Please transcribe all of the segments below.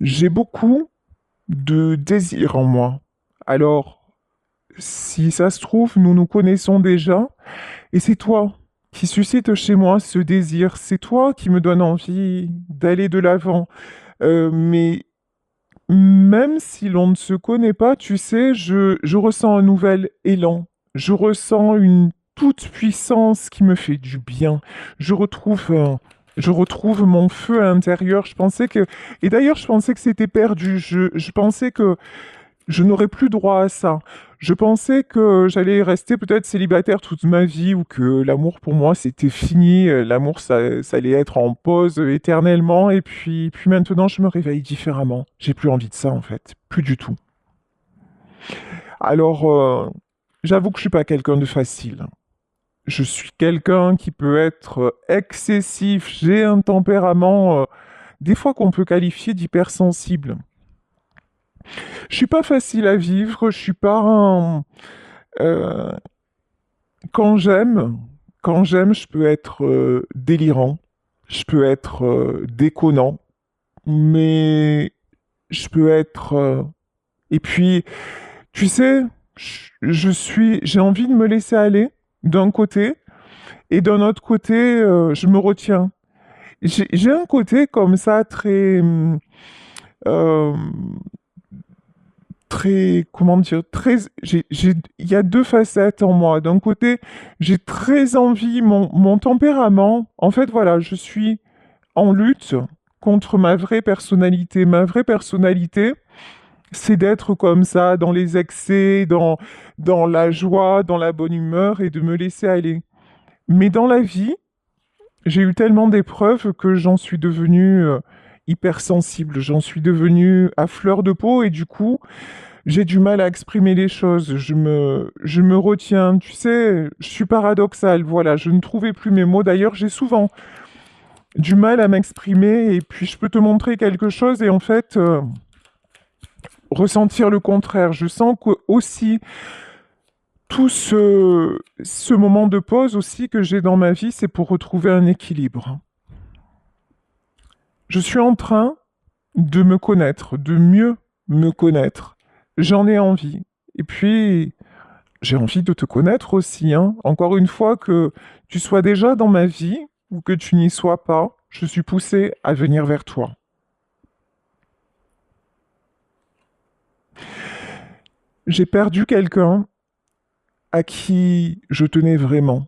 J'ai beaucoup de désir en moi. Alors, si ça se trouve, nous nous connaissons déjà, et c'est toi qui suscite chez moi ce désir. C'est toi qui me donne envie d'aller de l'avant. Mais même si l'on ne se connaît pas, tu sais, je ressens un nouvel élan. Je ressens une toute puissance qui me fait du bien. Je retrouve, je retrouve mon feu à l'intérieur. Je pensais que, et d'ailleurs, je pensais que c'était perdu. Je pensais que je n'aurais plus droit à ça. Je pensais que j'allais rester peut-être célibataire toute ma vie ou que l'amour pour moi c'était fini. L'amour ça allait être en pause éternellement. Et puis maintenant je me réveille différemment. J'ai plus envie de ça en fait. Plus du tout. Alors j'avoue que je suis pas quelqu'un de facile. Je suis quelqu'un qui peut être excessif. J'ai un tempérament des fois qu'on peut qualifier d'hypersensible. Je suis pas facile à vivre. Je suis pas un euh, Quand j'aime, quand j'aime, je peux être délirant, je peux être déconnant, mais je peux être. Et puis, tu sais, j'ai envie de me laisser aller d'un côté, et d'un autre côté, je me retiens. J'ai un côté comme ça très, euh, très, comment dire, très, il y a deux facettes en moi. D'un côté, j'ai très envie, mon tempérament, en fait, voilà, je suis en lutte contre ma vraie personnalité. Ma vraie personnalité, c'est d'être comme ça, dans les excès, dans la joie, dans la bonne humeur et de me laisser aller. Mais dans la vie, j'ai eu tellement d'épreuves que j'en suis devenue hypersensible, j'en suis devenue à fleur de peau et du coup, j'ai du mal à exprimer les choses, je me retiens, tu sais, je suis paradoxale, voilà, je ne trouvais plus mes mots. D'ailleurs, j'ai souvent du mal à m'exprimer et puis je peux te montrer quelque chose et en fait, ressentir le contraire. Je sens que aussi, ce moment de pause aussi que j'ai dans ma vie, c'est pour retrouver un équilibre. Je suis en train de me connaître, de mieux me connaître. J'en ai envie. Et puis, j'ai envie de te connaître aussi, hein. Encore une fois, que tu sois déjà dans ma vie ou que tu n'y sois pas, je suis poussée à venir vers toi. J'ai perdu quelqu'un à qui je tenais vraiment.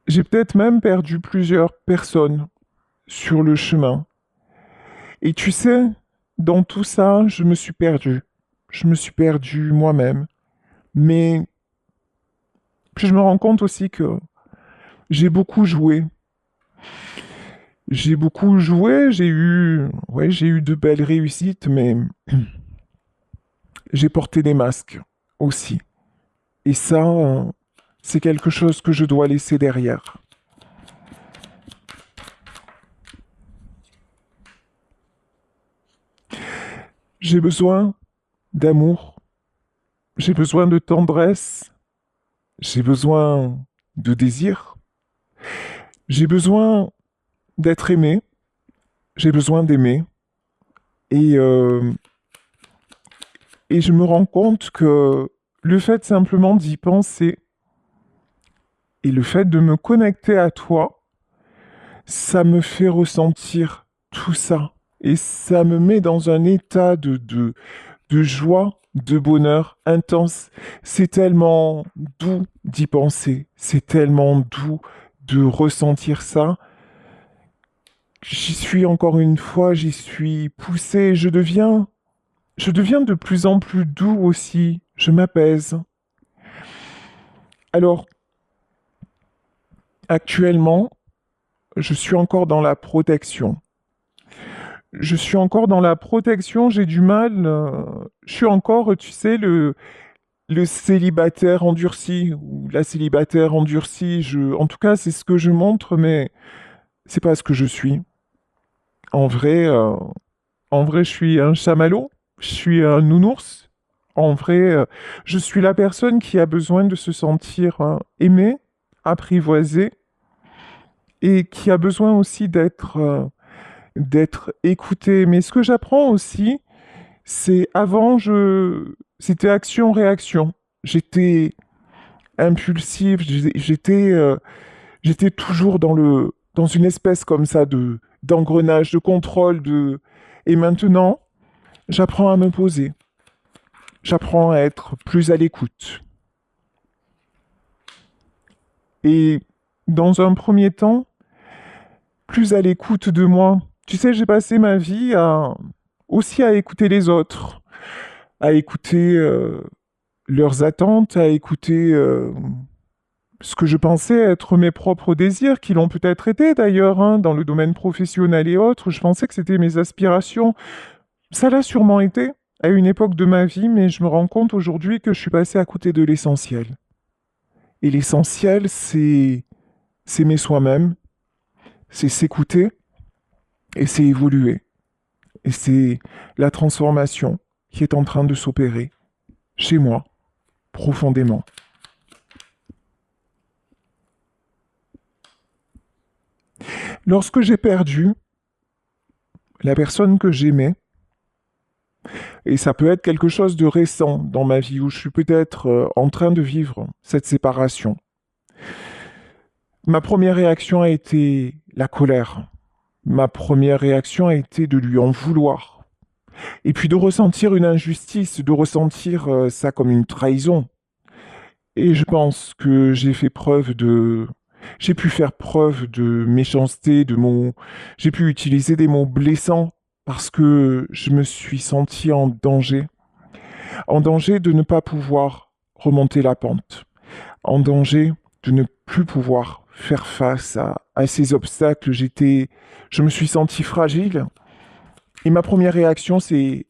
J'ai peut-être même perdu plusieurs personnes sur le chemin. Et tu sais, dans tout ça, je me suis perdu. Je me suis perdu moi-même. Mais puis je me rends compte aussi que j'ai beaucoup joué. J'ai beaucoup joué, j'ai eu de belles réussites, mais j'ai porté des masques aussi. Et ça, c'est quelque chose que je dois laisser derrière. J'ai besoin d'amour, j'ai besoin de tendresse, j'ai besoin de désir, j'ai besoin d'être aimé, j'ai besoin d'aimer. Et, euh, et je me rends compte que le fait simplement d'y penser et le fait de me connecter à toi, ça me fait ressentir tout ça. Et ça me met dans un état de joie, de bonheur intense. C'est tellement doux d'y penser. C'est tellement doux de ressentir ça. J'y suis encore une fois, j'y suis poussé. Je deviens de plus en plus doux aussi. Je m'apaise. Alors, actuellement, je suis encore dans la protection. Je suis encore dans la protection, j'ai du mal. Je suis encore, tu sais, le célibataire endurci ou la célibataire endurcie. En tout cas, c'est ce que je montre, mais c'est pas ce que je suis. En vrai, euh, En vrai, je suis un chamallow, je suis un nounours. En vrai, je suis la personne qui a besoin de se sentir aimée, apprivoisée, et qui a besoin aussi d'être d'être écouté. Mais ce que j'apprends aussi, c'est c'était action-réaction. J'étais impulsif, j'étais toujours dans une espèce comme ça d'engrenage, de contrôle, et maintenant, j'apprends à me poser. J'apprends à être plus à l'écoute. Et dans un premier temps, plus à l'écoute de moi. Tu sais, j'ai passé ma vie aussi à écouter les autres, à écouter leurs attentes, à écouter ce que je pensais être mes propres désirs, qui l'ont peut-être été d'ailleurs, hein, dans le domaine professionnel et autres. Je pensais que c'était mes aspirations. Ça l'a sûrement été à une époque de ma vie, mais je me rends compte aujourd'hui que je suis passé à côté de l'essentiel. Et l'essentiel, c'est s'aimer soi-même, c'est s'écouter et c'est évoluer. Et c'est la transformation qui est en train de s'opérer chez moi, profondément. Lorsque j'ai perdu la personne que j'aimais, et ça peut être quelque chose de récent dans ma vie où je suis peut-être en train de vivre cette séparation, ma première réaction a été la colère. Ma première réaction a été de lui en vouloir. Et puis de ressentir une injustice, de ressentir ça comme une trahison. Et je pense que j'ai pu faire preuve de méchanceté, j'ai pu utiliser des mots blessants parce que je me suis senti en danger de ne pas pouvoir remonter la pente, en danger de ne plus pouvoir faire face à ces obstacles. Je me suis senti fragile et ma première réaction, c'est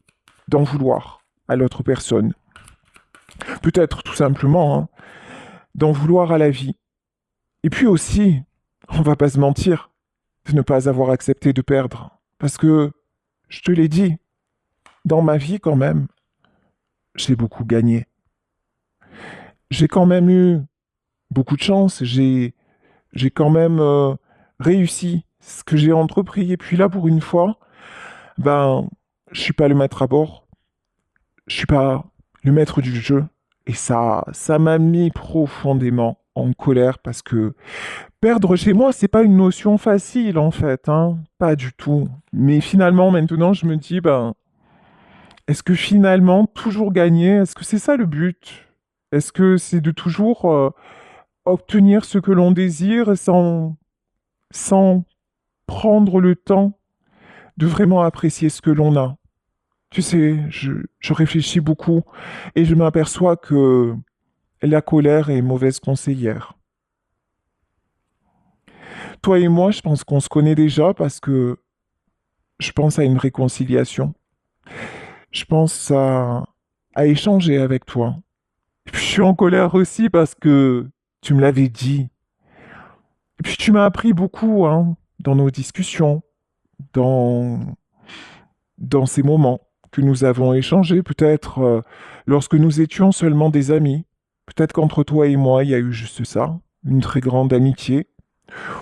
d'en vouloir à l'autre personne. Peut-être tout simplement, hein, d'en vouloir à la vie. Et puis aussi, on va pas se mentir, de ne pas avoir accepté de perdre. Parce que, je te l'ai dit, dans ma vie quand même, j'ai beaucoup gagné. J'ai quand même eu beaucoup de chance, j'ai quand même réussi ce que j'ai entrepris. Et puis là, pour une fois, ben, je suis pas le maître à bord, je suis pas le maître du jeu. Et ça m'a mis profondément en colère parce que perdre chez moi, c'est pas une notion facile en fait, hein, pas du tout. Mais finalement, maintenant, je me dis, ben, est-ce que finalement, toujours gagner, est-ce que c'est ça le but? Est-ce que c'est de toujours obtenir ce que l'on désire sans prendre le temps de vraiment apprécier ce que l'on a? Tu sais, je réfléchis beaucoup et je m'aperçois que la colère est mauvaise conseillère. Toi et moi, je pense qu'on se connaît déjà parce que je pense à une réconciliation. Je pense à échanger avec toi. Et puis je suis en colère aussi parce que tu me l'avais dit. Et puis tu m'as appris beaucoup, hein, dans nos discussions, dans, dans ces moments que nous avons échangés, peut-être lorsque nous étions seulement des amis. Peut-être qu'entre toi et moi, il y a eu juste ça, une très grande amitié,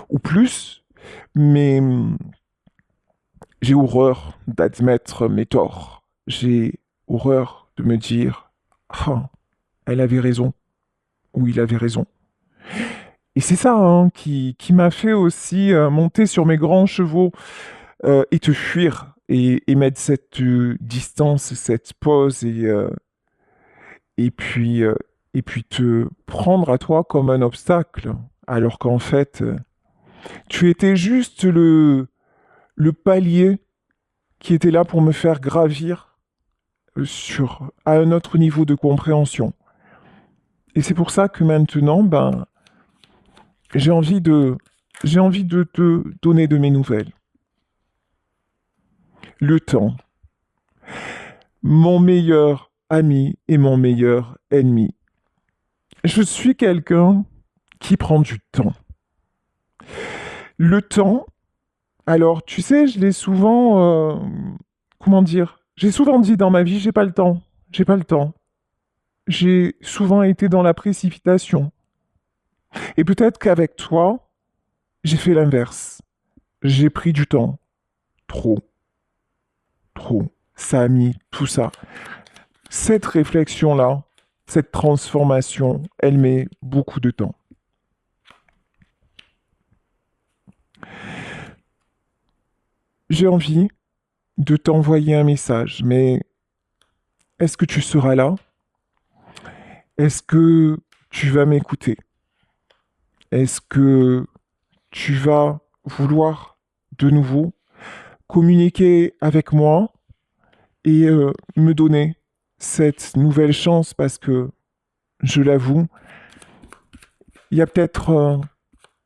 ou plus, mais j'ai horreur d'admettre mes torts. J'ai horreur de me dire, ah, elle avait raison, ou il avait raison. Et c'est ça, hein, qui m'a fait aussi monter sur mes grands chevaux et te fuir et mettre cette distance, cette pause et et puis te prendre à toi comme un obstacle, alors qu'en fait, tu étais juste le palier qui était là pour me faire gravir à un autre niveau de compréhension. Et c'est pour ça que maintenant, ben, j'ai envie de, j'ai envie de te donner de mes nouvelles. Le temps, mon meilleur ami et mon meilleur ennemi. Je suis quelqu'un qui prend du temps. Le temps, alors tu sais, je l'ai souvent, comment dire, j'ai souvent dit dans ma vie, j'ai pas le temps, j'ai pas le temps. J'ai souvent été dans la précipitation. Et peut-être qu'avec toi, j'ai fait l'inverse. J'ai pris du temps. trop, trop. Ça a mis tout ça. Cette réflexion-là, cette transformation, elle met beaucoup de temps. J'ai envie de t'envoyer un message, mais est-ce que tu seras là? Est-ce que tu vas m'écouter? Est-ce que tu vas vouloir de nouveau communiquer avec moi et me donner cette nouvelle chance parce que, je l'avoue, il y a peut-être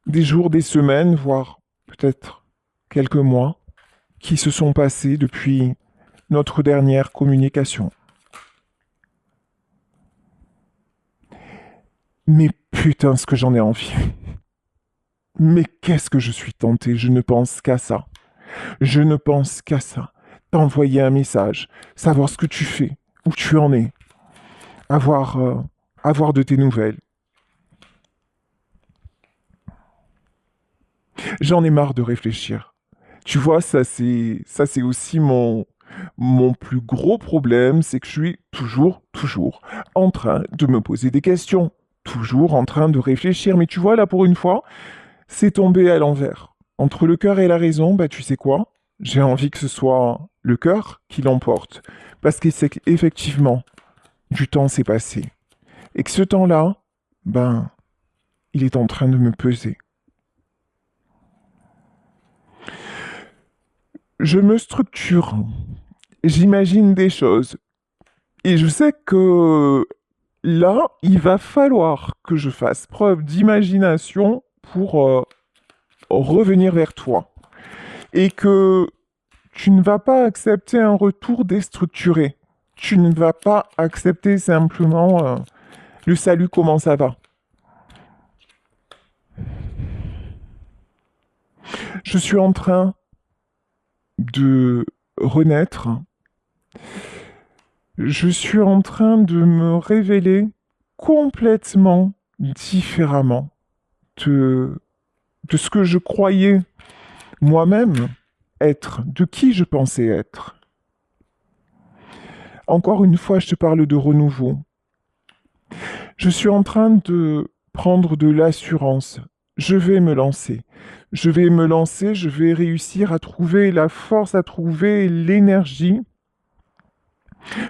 des jours, des semaines, voire peut-être quelques mois qui se sont passés depuis notre dernière communication. Mais putain, ce que j'en ai envie. Mais qu'est-ce que je suis tenté, je ne pense qu'à ça. Je ne pense qu'à ça. T'envoyer un message, savoir ce que tu fais, où tu en es, avoir de tes nouvelles. J'en ai marre de réfléchir. Tu vois, ça c'est aussi mon plus gros problème, c'est que je suis toujours en train de me poser des questions, toujours en train de réfléchir. Mais tu vois, là, pour une fois, c'est tombé à l'envers. Entre le cœur et la raison, bah tu sais quoi? J'ai envie que ce soit le cœur qui l'emporte. Parce que c'est qu'effectivement, du temps s'est passé. Et que ce temps-là, ben, il est en train de me peser. Je me structure, j'imagine des choses. Et je sais que là, il va falloir que je fasse preuve d'imagination pour revenir vers toi. Et que tu ne vas pas accepter un retour déstructuré. Tu ne vas pas accepter simplement le salut, comment ça va. Je suis en train de renaître. Je suis en train de me révéler complètement différemment de, de ce que je croyais moi-même être, de qui je pensais être. Encore une fois, je te parle de renouveau. Je suis en train de prendre de l'assurance. Je vais me lancer. Je vais me lancer, je vais réussir à trouver la force, à trouver l'énergie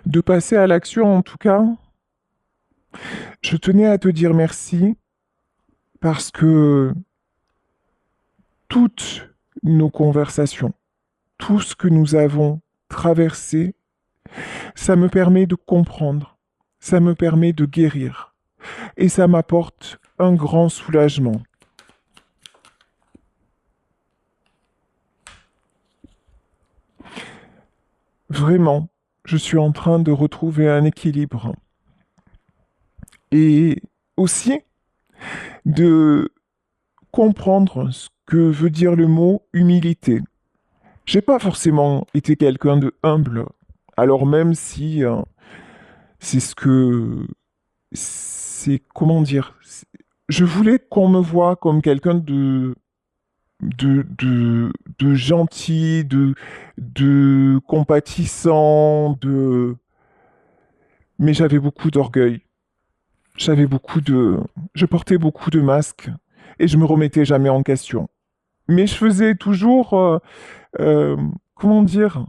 de passer à l'action. En tout cas, je tenais à te dire merci parce que toutes nos conversations, tout ce que nous avons traversé, ça me permet de comprendre, ça me permet de guérir et ça m'apporte un grand soulagement. Vraiment, je suis en train de retrouver un équilibre et aussi de comprendre ce que veut dire le mot humilité. J'ai pas forcément été quelqu'un de humble, alors même si c'est ce que c'est comment dire, je voulais qu'on me voie comme quelqu'un de gentil, de compatissant, mais j'avais beaucoup d'orgueil. J'avais beaucoup de, je portais beaucoup de masques et je me remettais jamais en question. Mais je faisais toujours, euh, comment dire,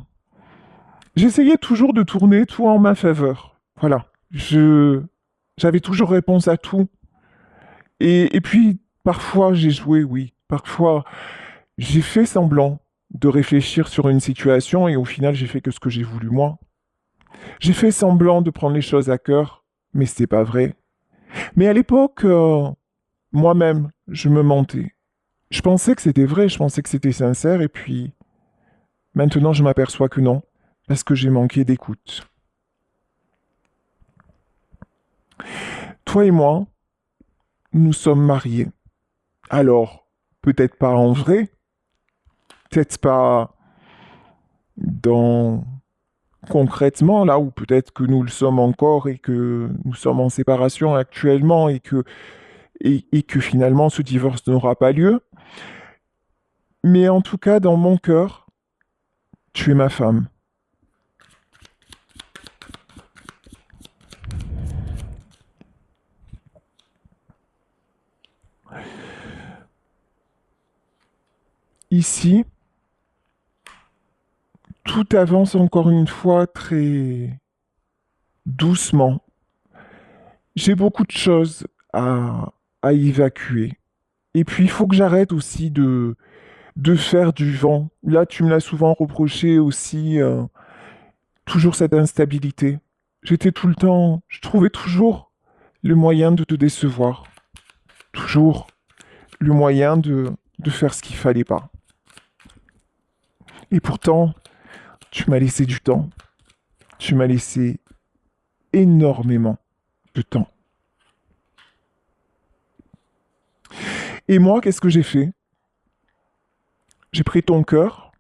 j'essayais toujours de tourner tout en ma faveur. Voilà. J'avais toujours réponse à tout. Et puis, parfois, j'ai joué, oui. Parfois, j'ai fait semblant de réfléchir sur une situation et au final, j'ai fait que ce que j'ai voulu moi. J'ai fait semblant de prendre les choses à cœur, mais c'était pas vrai. Mais à l'époque, moi-même, je me mentais. Je pensais que c'était vrai, je pensais que c'était sincère, et puis maintenant, je m'aperçois que non, parce que j'ai manqué d'écoute. Toi et moi, nous sommes mariés. Alors, peut-être pas en vrai, peut-être pas dans concrètement là où peut-être que nous le sommes encore et que nous sommes en séparation actuellement et que finalement ce divorce n'aura pas lieu. Mais en tout cas, dans mon cœur, Tu es ma femme. Ici, tout avance encore une fois très doucement. J'ai beaucoup de choses à évacuer. Et puis, il faut que j'arrête aussi de faire du vent. Là, tu me l'as souvent reproché aussi, toujours cette instabilité. J'étais tout le temps, je trouvais toujours le moyen de te décevoir. Toujours le moyen de faire ce qu'il fallait pas. Et pourtant, tu m'as laissé du temps. Tu m'as laissé énormément de temps. Et moi, qu'est-ce que j'ai fait? J'ai pris ton cœur,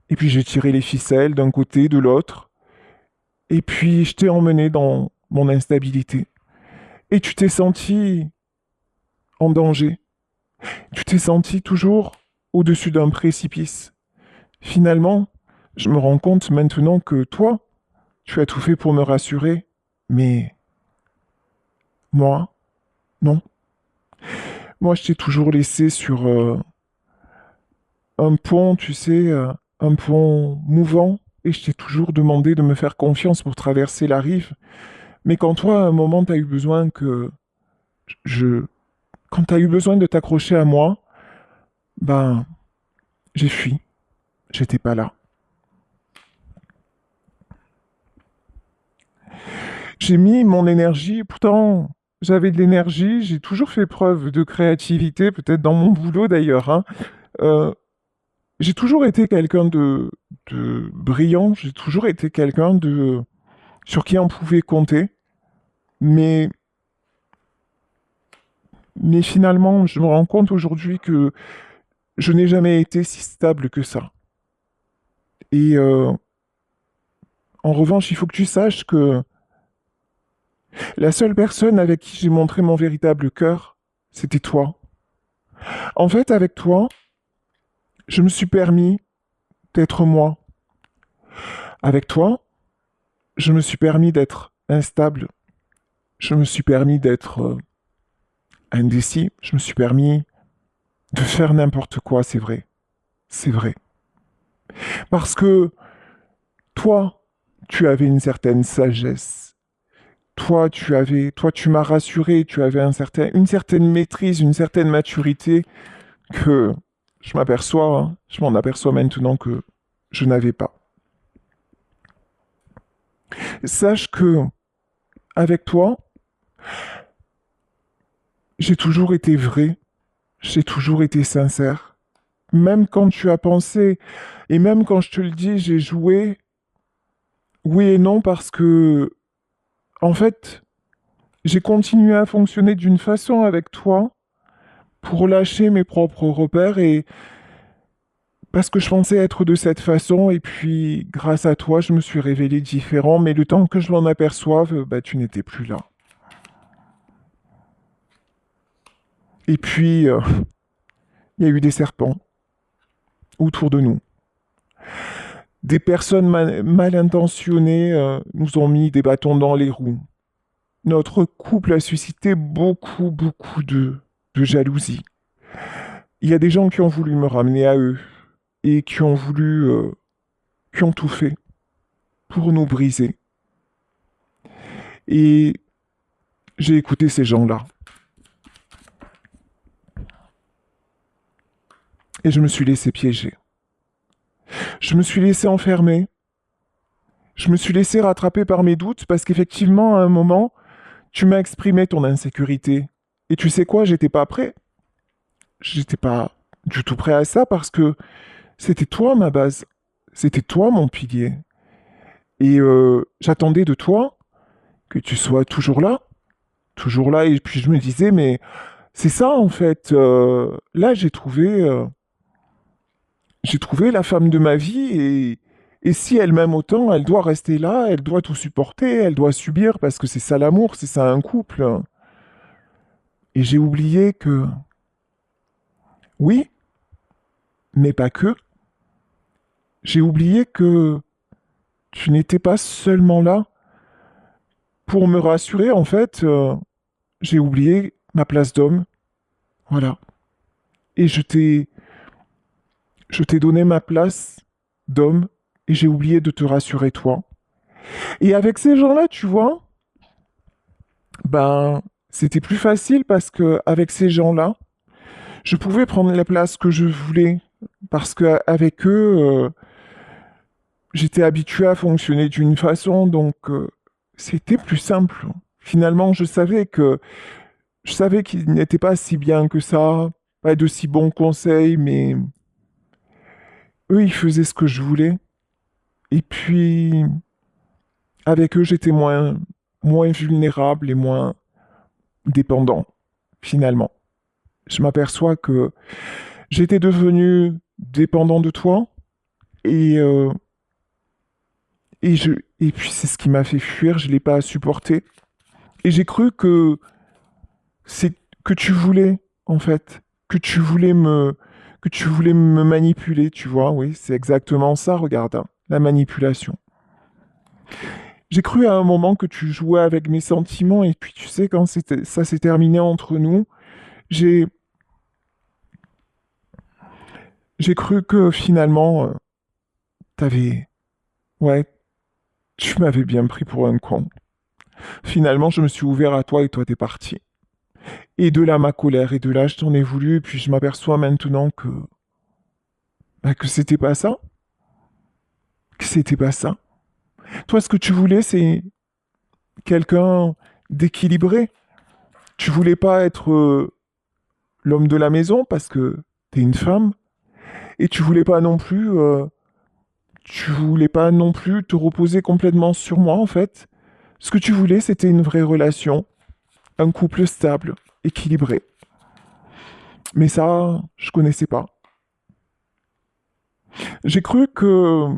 et puis j'ai tiré les ficelles d'un côté, de l'autre, et puis je t'ai emmené dans mon instabilité. Et tu t'es senti en danger. Tu t'es senti toujours au-dessus d'un précipice. Finalement, je me rends compte maintenant que toi, tu as tout fait pour me rassurer, mais moi, non. Moi, je t'ai toujours laissé sur un pont, tu sais, un pont mouvant, et je t'ai toujours demandé de me faire confiance pour traverser la rive. Mais quand toi, à un moment, t'as eu besoin que je... Quand t'as eu besoin de t'accrocher à moi, ben, j'ai fui. J'étais pas là. J'ai mis mon énergie, pourtant, j'avais de l'énergie, j'ai toujours fait preuve de créativité, peut-être dans mon boulot d'ailleurs, hein. Euh, j'ai toujours été quelqu'un de brillant, j'ai toujours été quelqu'un sur qui on pouvait compter, mais, mais finalement, je me rends compte aujourd'hui que je n'ai jamais été si stable que ça. Et en revanche, il faut que tu saches que la seule personne avec qui j'ai montré mon véritable cœur, c'était toi. En fait, avec toi, je me suis permis d'être moi. Avec toi, je me suis permis d'être instable. Je me suis permis d'être indécis. Je me suis permis de faire n'importe quoi, c'est vrai. C'est vrai. Parce que toi, tu avais une certaine sagesse. Toi, tu m'as rassuré, tu avais une certaine maîtrise, une certaine maturité que je m'aperçois, hein, je m'en aperçois maintenant que je n'avais pas. Sache que, avec toi, j'ai toujours été vrai, j'ai toujours été sincère. Même quand tu as pensé, et même quand je te le dis, j'ai joué, oui et non, parce que, en fait, j'ai continué à fonctionner d'une façon avec toi pour lâcher mes propres repères et parce que je pensais être de cette façon, et puis, grâce à toi, je me suis révélé différent, mais le temps que je m'en aperçoive, bah, tu n'étais plus là. Et puis, il y a eu des serpents autour de nous. Des personnes mal intentionnées nous ont mis des bâtons dans les roues. Notre couple a suscité beaucoup de jalousie. Il y a des gens qui ont voulu me ramener à eux et qui ont tout fait pour nous briser. Et j'ai écouté ces gens-là. Et je me suis laissé piéger. Je me suis laissé enfermer. Je me suis laissé rattraper par mes doutes parce qu'effectivement, à un moment, tu m'as exprimé ton insécurité. Et tu sais quoi, j'étais pas prêt. J'étais pas du tout prêt à ça parce que c'était toi ma base. C'était toi mon pilier. Et j'attendais de toi que tu sois toujours là. Toujours là. Et puis je me disais, mais c'est ça en fait. Là, j'ai trouvé la femme de ma vie et si elle m'aime autant, elle doit rester là, elle doit tout supporter, elle doit subir parce que c'est ça l'amour, c'est ça un couple. Et j'ai oublié que, oui, mais pas que, J'ai oublié que tu n'étais pas seulement là pour me rassurer, en fait, j'ai oublié ma place d'homme. Voilà. Et je t'ai donné ma place d'homme et j'ai oublié de te rassurer toi. Et avec ces gens-là, tu vois, ben, c'était plus facile parce que avec ces gens-là, je pouvais prendre la place que je voulais parce que avec eux, j'étais habitué à fonctionner d'une façon, donc c'était plus simple. Finalement, je savais qu'ils n'étaient pas si bien que ça, pas de si bons conseils, mais eux, ils faisaient ce que je voulais. Et puis, avec eux, j'étais moins vulnérable et moins dépendant, finalement. Je m'aperçois que j'étais devenu dépendant de toi et, euh, et puis c'est ce qui m'a fait fuir, je ne l'ai pas supporté. Et j'ai cru que c'est que tu voulais, en fait, que tu voulais me manipuler, tu vois, oui, c'est exactement ça, regarde, hein, la manipulation. J'ai cru à un moment que tu jouais avec mes sentiments et puis tu sais, quand ça s'est terminé entre nous, j'ai, j'ai cru que finalement, t'avais, ouais, tu m'avais bien pris pour un con. Finalement, je me suis ouvert à toi et toi t'es parti. Et de là ma colère et de là je t'en ai voulu et puis je m'aperçois maintenant que c'était pas ça, que c'était pas ça. Toi, ce que tu voulais, c'est quelqu'un d'équilibré. Tu voulais pas être l'homme de la maison parce que t'es une femme et tu voulais pas non plus te reposer complètement sur moi en fait. Ce que tu voulais, c'était une vraie relation, un couple stable, équilibré. Mais ça, je connaissais pas. J'ai cru que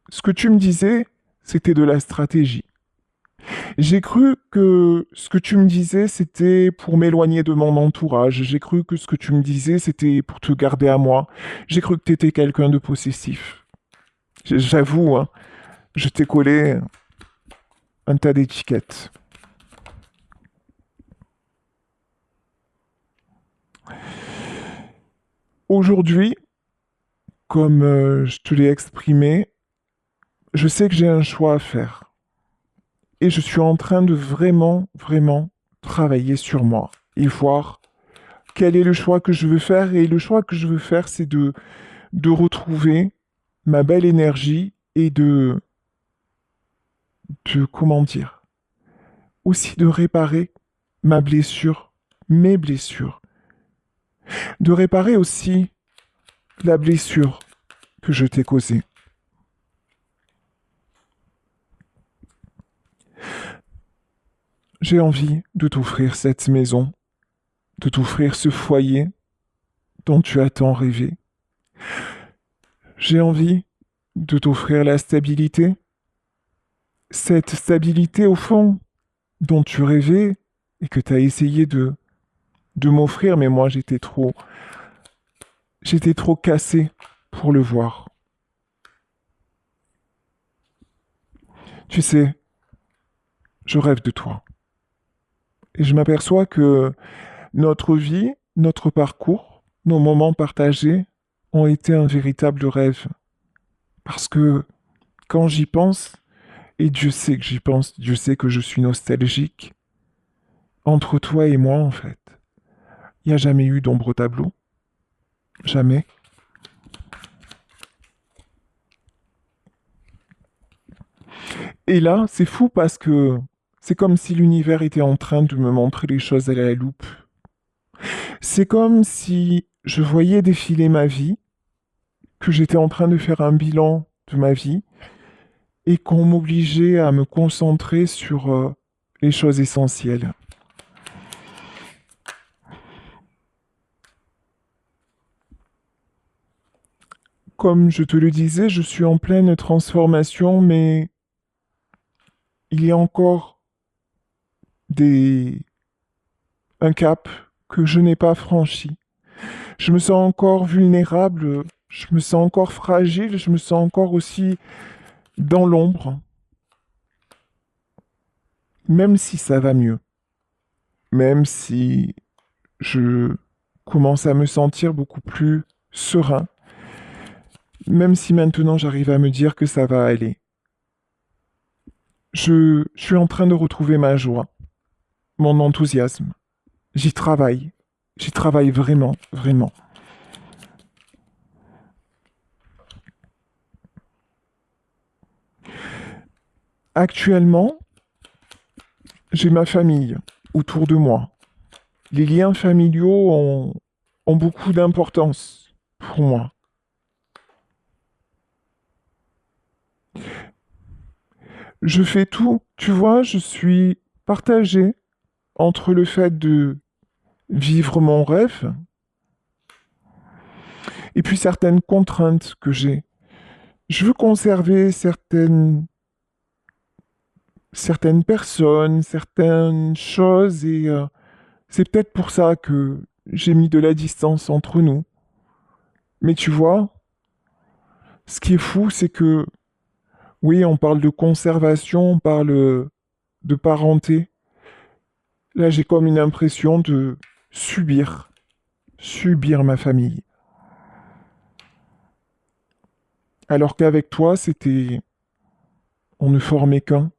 ce que tu me disais, c'était de la stratégie. J'ai cru que ce que tu me disais, c'était pour m'éloigner de mon entourage. J'ai cru que ce que tu me disais, c'était pour te garder à moi. J'ai cru que tu étais quelqu'un de possessif. J'avoue, hein, je t'ai collé un tas d'étiquettes. Aujourd'hui, comme je te l'ai exprimé, je sais que j'ai un choix à faire. Et je suis en train de vraiment, vraiment travailler sur moi et voir quel est le choix que je veux faire. Et le choix que je veux faire, c'est de retrouver ma belle énergie et comment dire, aussi de réparer ma blessure, mes blessures, de réparer aussi la blessure que je t'ai causée. J'ai envie de t'offrir cette maison, de t'offrir ce foyer dont tu as tant rêvé. J'ai envie de t'offrir la stabilité, cette stabilité au fond dont tu rêvais et que tu as essayé de m'offrir, mais moi j'étais trop cassé pour le voir. Tu sais, je rêve de toi. Et je m'aperçois que notre vie, notre parcours, nos moments partagés ont été un véritable rêve. Parce que quand j'y pense, et Dieu sait que j'y pense, Dieu sait que je suis nostalgique, entre toi et moi, en fait, il n'y a jamais eu d'ombre au tableau. Jamais. Et là, c'est fou parce que c'est comme si l'univers était en train de me montrer les choses à la loupe. C'est comme si je voyais défiler ma vie, que j'étais en train de faire un bilan de ma vie et qu'on m'obligeait à me concentrer sur les choses essentielles. Comme je te le disais, je suis en pleine transformation, mais il y a encore des... un cap que je n'ai pas franchi. Je me sens encore vulnérable, Je me sens encore fragile, je me sens encore aussi dans l'ombre, même si ça va mieux, même si je commence à me sentir beaucoup plus serein, même si maintenant j'arrive à me dire que ça va aller. Je suis en train de retrouver ma joie, mon enthousiasme. J'y travaille. J'y travaille vraiment, vraiment. Actuellement, j'ai ma famille autour de moi. Les liens familiaux ont beaucoup d'importance pour moi. Je fais tout, tu vois, je suis partagé entre le fait de vivre mon rêve et puis certaines contraintes que j'ai. Je veux conserver certaines personnes, certaines choses et c'est peut-être pour ça que j'ai mis de la distance entre nous. Mais tu vois, ce qui est fou, c'est que oui, on parle de conservation, on parle de parenté. Là, j'ai comme une impression de subir, subir ma famille. Alors qu'avec toi, on ne formait qu'un.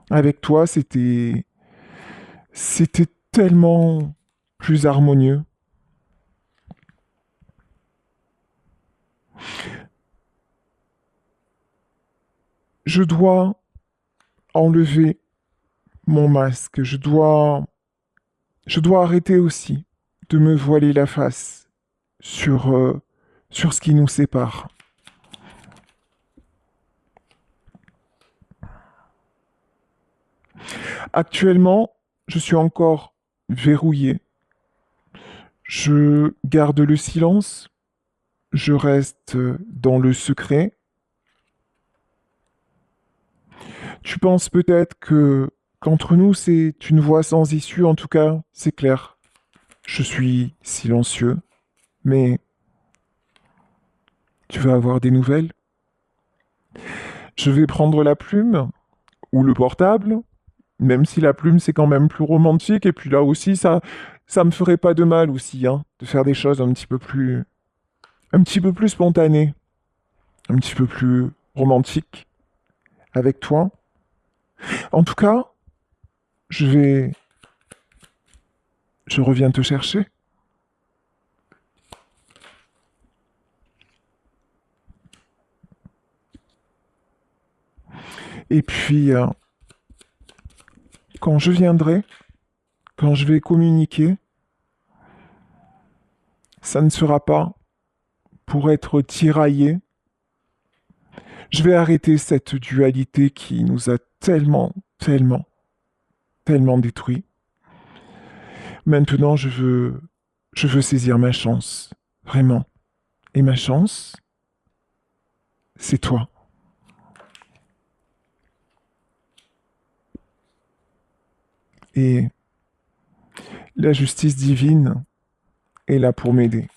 Avec toi, c'était tellement plus harmonieux. Je dois enlever mon masque. Je dois arrêter aussi de me voiler la face sur ce qui nous sépare. Actuellement, je suis encore verrouillé. Je garde le silence. Je reste dans le secret. Tu penses peut-être que qu'entre nous, c'est une voie sans issue. En tout cas, c'est clair. Je suis silencieux, mais tu vas avoir des nouvelles. Je vais prendre la plume ou le portable, même si la plume, c'est quand même plus romantique. Et puis là aussi, ça me ferait pas de mal aussi, hein, de faire des choses un petit peu plus spontanées, un petit peu plus romantiques avec toi. En tout cas, je vais, je reviens te chercher. Et puis, quand je viendrai, quand je vais communiquer, ça ne sera pas pour être tiraillé. Je vais arrêter cette dualité qui nous a tellement, tellement, tellement détruits. Maintenant, je veux saisir ma chance, vraiment. Et ma chance, c'est toi. Et la justice divine est là pour m'aider.